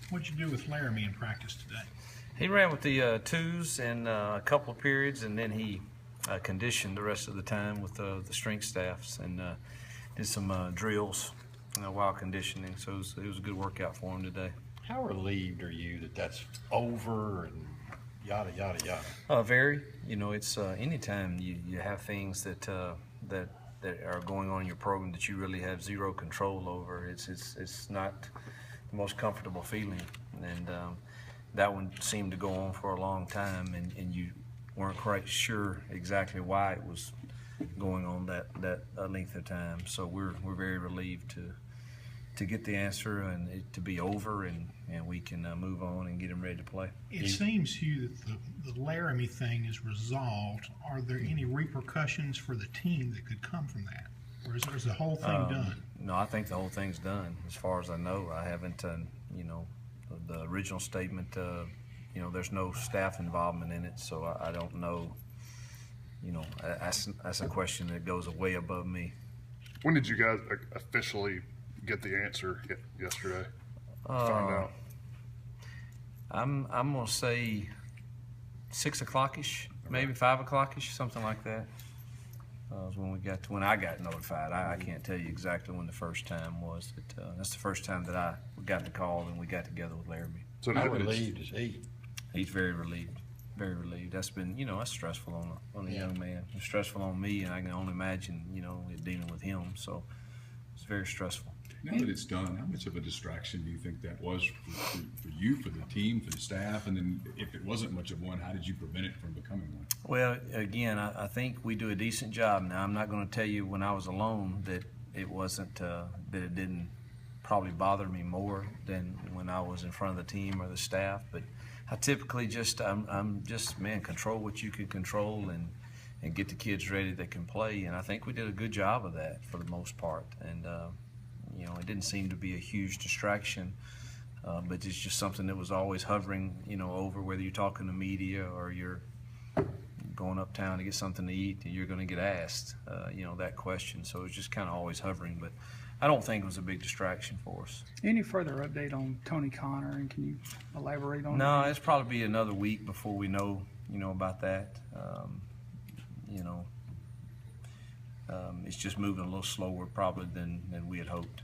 What'd you do with Laramie in practice today? He ran with the twos in a couple of periods, and then he conditioned the rest of the time with the strength staffs and did some drills while conditioning. So it was a good workout for him today. How relieved are you that that's over and yada, yada, yada? Very. You know, it's anytime you have things that are going on in your program that you really have zero control over, it's not the most comfortable feeling. And that one seemed to go on for a long time, and you weren't quite sure exactly why it was going on that length of time. So we're very relieved to get the answer and it to be over, and we can move on and get him ready to play. It seems to you that the Laramie thing is resolved. Are there any repercussions for the team that could come from that? Or is the whole thing done? No, I think the whole thing's done. As far as I know, I haven't, the original statement, there's no staff involvement in it, so I don't know. That's a question that goes way above me. When did you guys officially get the answer yesterday? Find out. I'm gonna say 6 o'clock-ish, maybe 5 o'clock-ish, something like that. Was when I got notified. I can't tell you exactly when the first time was. That's the first time that I got the call and we got together with Laramie. So How relieved is he? He's very relieved. Very relieved. That's been, that's stressful on a young man. It's stressful on me, and I can only imagine, dealing with him. So it's very stressful. Now that it's done, how much of a distraction do you think that was for you, for the team, for the staff? And then if it wasn't much of one, how did you prevent it from becoming one? Well, again, I think we do a decent job. Now, I'm not going to tell you when I was alone that it wasn't, that it didn't probably bother me more than when I was in front of the team or the staff. But I typically I'm just, control what you can control and get the kids ready that can play. And I think we did a good job of that for the most part. And, it didn't seem to be a huge distraction, but it's just something that was always hovering, over whether you're talking to media or you're going uptown to get something to eat, and you're going to get asked, that question. So it's just kind of always hovering, but I don't think it was a big distraction for us. Any further update on Tony Connor, and can you elaborate on No, that? it's probably be another week before we know, about that. It's just moving a little slower probably than we had hoped.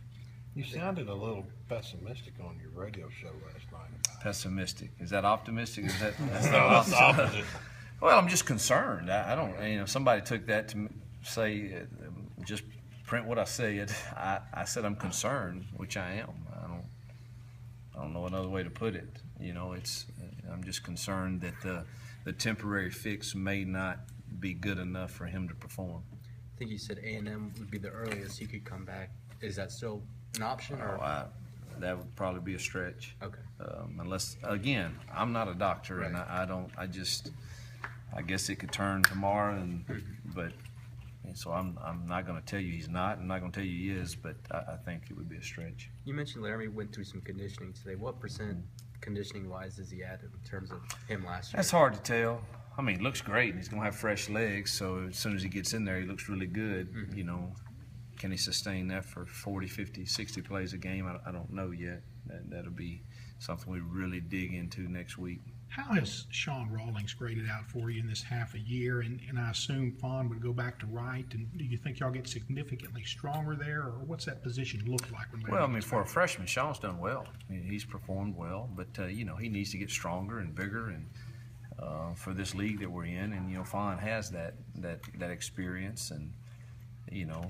You sounded a little pessimistic on your radio show last night about it. Pessimistic. Is that optimistic? Is that? That's No, that's opposite. Well, I'm just concerned. I don't. Somebody took that to say, just print what I said. I said I'm concerned, which I am. I don't know another way to put it. I'm just concerned that the temporary fix may not be good enough for him to perform. I think you said A&M would be the earliest he could come back. Is that still an option? Or? That would probably be a stretch. Okay. Unless, again, I'm not a doctor, right. And I guess it could turn tomorrow, so I'm not going to tell you he's not. I'm not going to tell you he is, but I think it would be a stretch. You mentioned Laramie went through some conditioning today. What percent conditioning-wise is he at in terms of him last year? That's hard to tell. I mean, he looks great, and he's going to have fresh legs, so as soon as he gets in there, he looks really good. Mm-hmm. Can he sustain that for 40, 50, 60 plays a game? I don't know yet. That'll be something we really dig into next week. How has Sean Rawlings graded out for you in this half a year? And I assume Fawn would go back to right. And do you think y'all get significantly stronger there, or what's that position look like? When for a freshman, Sean's done well. He's performed well, but he needs to get stronger and bigger and for this league that we're in. And Fawn has that experience, and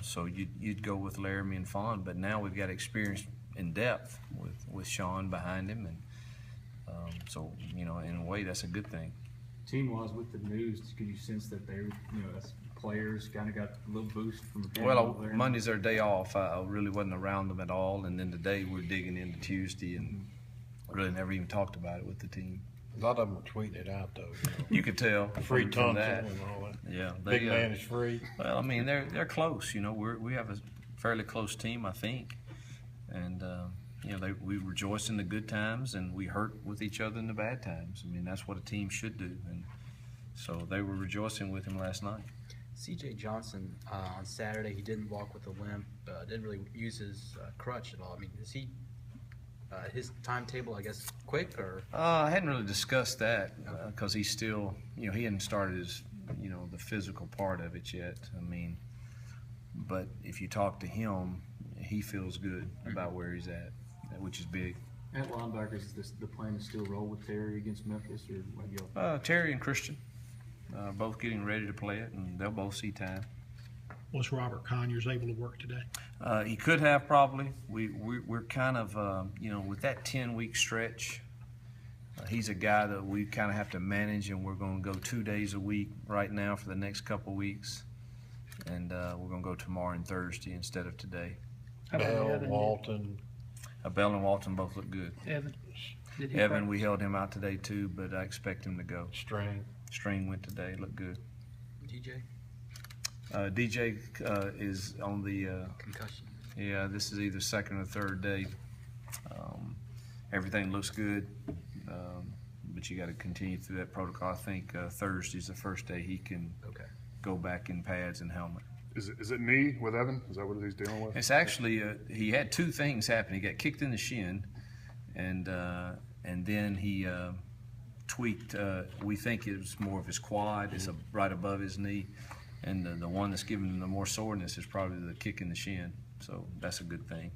so you'd go with Laramie and Fawn, but now we've got experience in depth with Sean behind him, and so in a way that's a good thing. Team-wise, with the news, could you sense that they, as players, kind of got a little boost from the Well, Monday's their day off. I really wasn't around them at all, and then today we're digging into Tuesday, and really never even talked about it with the team. A lot of them are tweeting it out, though. You could tell. Free from Thompson that. and all that. Yeah, Big man is free. Well, they're close. We have a fairly close team, I think, and we rejoice in the good times and we hurt with each other in the bad times. That's what a team should do, and so they were rejoicing with him last night. C.J. Johnson on Saturday, he didn't walk with a limp, didn't really use his crutch at all. Is he his timetable, I guess, quick or? I hadn't really discussed that because he's still, he hadn't started his, the physical part of it yet. I mean, but if you talk to him, he feels good about where he's at, which is big. At linebackers, is the plan to still roll with Terry against Memphis, or have y'all? Terry and Christian, both getting ready to play it, and they'll both see time. Was Robert Conyers able to work today? He could have probably. We're kind of, with that 10-week stretch, he's a guy that we kind of have to manage, and we're going to go 2 days a week right now for the next couple weeks. And we're going to go tomorrow and Thursday instead of today. How about Bell, Evan? Walton, Bell and Walton both look good. Evan. Did he Evan, practice? we held him out today too, but I expect him to go. String. String went today, looked good. DJ? DJ is on the, Concussion. this is either second or third day. Everything looks good, but you got to continue through that protocol. I think Thursday's the first day he can Okay. go back in pads and helmet. Is it knee with Evan? Is that what he's dealing with? It's actually he had two things happen. He got kicked in the shin, and then he tweaked. We think it was more of his quad. It's right above his knee, and the one that's giving him the more soreness is probably the kick in the shin. So that's a good thing.